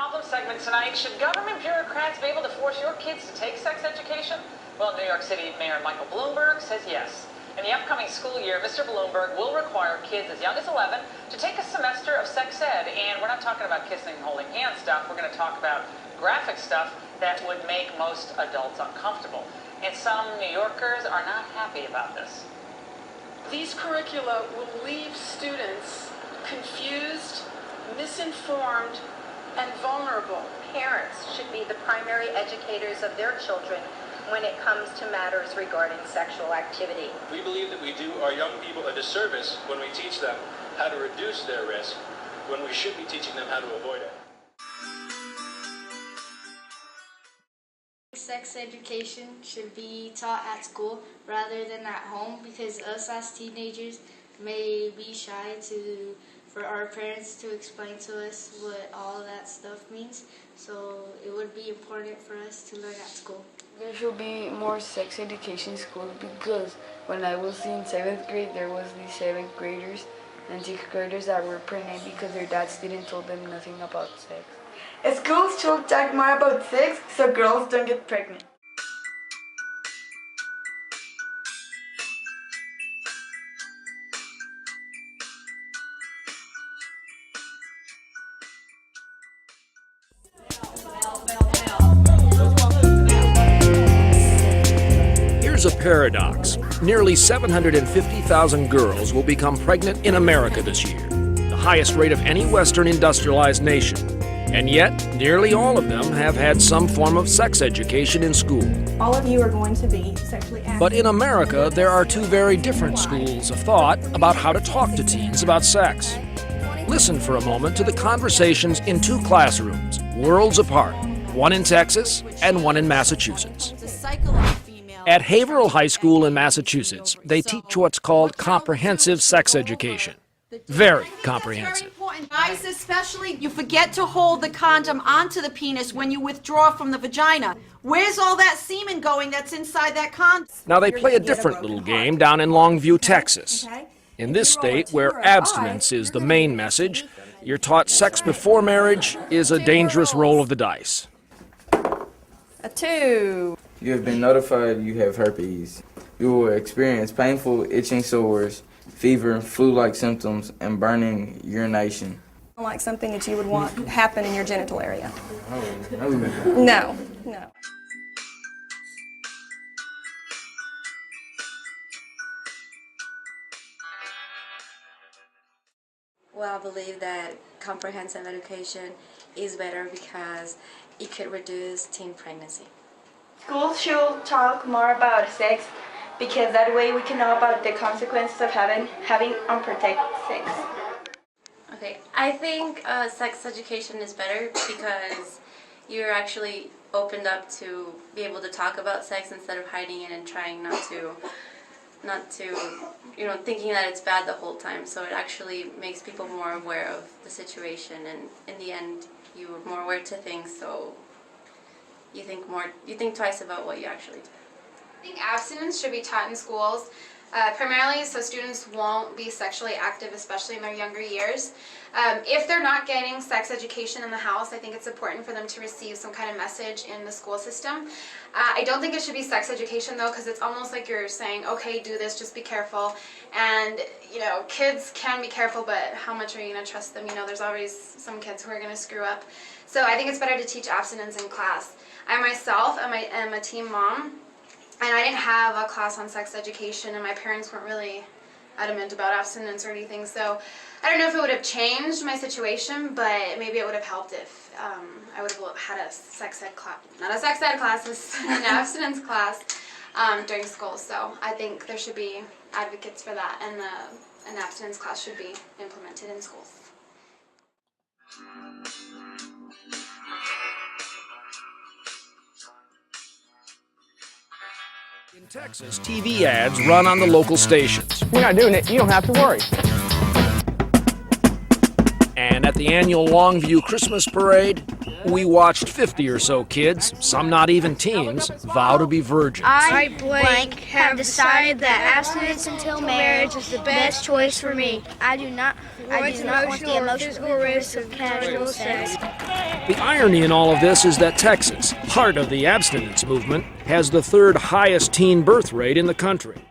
problem segment tonight. Should government bureaucrats be able to force your kids to take sex education? Well, New York City Mayor Michael Bloomberg says yes. In the upcoming school year, Mr. Bloomberg will require kids as young as 11 to take a semester of sex ed. And we're not talking about kissing and holding hands stuff. We're going to talk about graphic stuff that would make most adults uncomfortable. And some New Yorkers are not happy about this. These curricula will leave students confused, misinformed, and vulnerable. Parents should be the primary educators of their children when it comes to matters regarding sexual activity. We believe that we do our young people a disservice when we teach them how to reduce their risk, when we should be teaching them how to avoid it. Sex education should be taught at school rather than at home because us as teenagers may be shy for our parents to explain to us what all that stuff means. So it would be important for us to learn at school. There should be more sex education in school because when I was in 7th grade, there was these 7th graders and 6th graders that were pregnant because their dads didn't tell them nothing about sex. Schools should talk more about sex so girls don't get pregnant. Here's a paradox. Nearly 750,000 girls will become pregnant in America this year, the highest rate of any Western industrialized nation. And yet, nearly all of them have had some form of sex education in school. All of you are going to be sexually active. But in America, there are two very different schools of thought about how to talk to teens about sex. Listen for a moment to the conversations in two classrooms, worlds apart, one in Texas and one in Massachusetts. At Haverhill High School in Massachusetts, they teach what's called comprehensive sex education. Very comprehensive. Guys especially, you forget to hold the condom onto the penis when you withdraw from the vagina. Where's all that semen going that's inside that condom? Now they play a different little game down in Longview, Texas. In this state, where abstinence is the main message, you're taught sex before marriage is a dangerous roll of the dice. A 2. You have been notified you have herpes. You will experience painful itching sores, fever, flu-like symptoms, and burning urination. Like something that you would want to happen in your genital area. Oh, No, no. Well, I believe that comprehensive education is better because it could reduce teen pregnancy. Schools should talk more about sex because that way we can know about the consequences of having unprotected sex. Okay, I think sex education is better because you're actually opened up to be able to talk about sex instead of hiding it and trying not to, thinking that it's bad the whole time. So it actually makes people more aware of the situation, and in the end, you're more aware to things. So you think twice about what you actually do. I think abstinence should be taught in schools, primarily so students won't be sexually active, especially in their younger years. If they're not getting sex education in the house, I think it's important for them to receive some kind of message in the school system. I don't think it should be sex education though, because it's almost like you're saying, okay, do this, just be careful. And kids can be careful, but how much are you going to trust them? There's always some kids who are going to screw up. So I think it's better to teach abstinence in class. I myself am a teen mom, and I didn't have a class on sex education, and my parents weren't really adamant about abstinence or anything, so I don't know if it would have changed my situation, but maybe it would have helped if I would have had a sex ed class, not a sex ed class, an abstinence class during school. So I think there should be advocates for that, and an abstinence class should be implemented in schools. In Texas, TV ads run on the local stations. You're not doing it, you don't have to worry. And at the annual Longview Christmas Parade, we watched 50 or so kids, some not even teens, vow to be virgins. I, blank, have decided that abstinence until marriage is the best choice for me. I do not want the emotional risk of casual sex. The irony in all of this is that Texas, part of the abstinence movement, has the third highest teen birth rate in the country.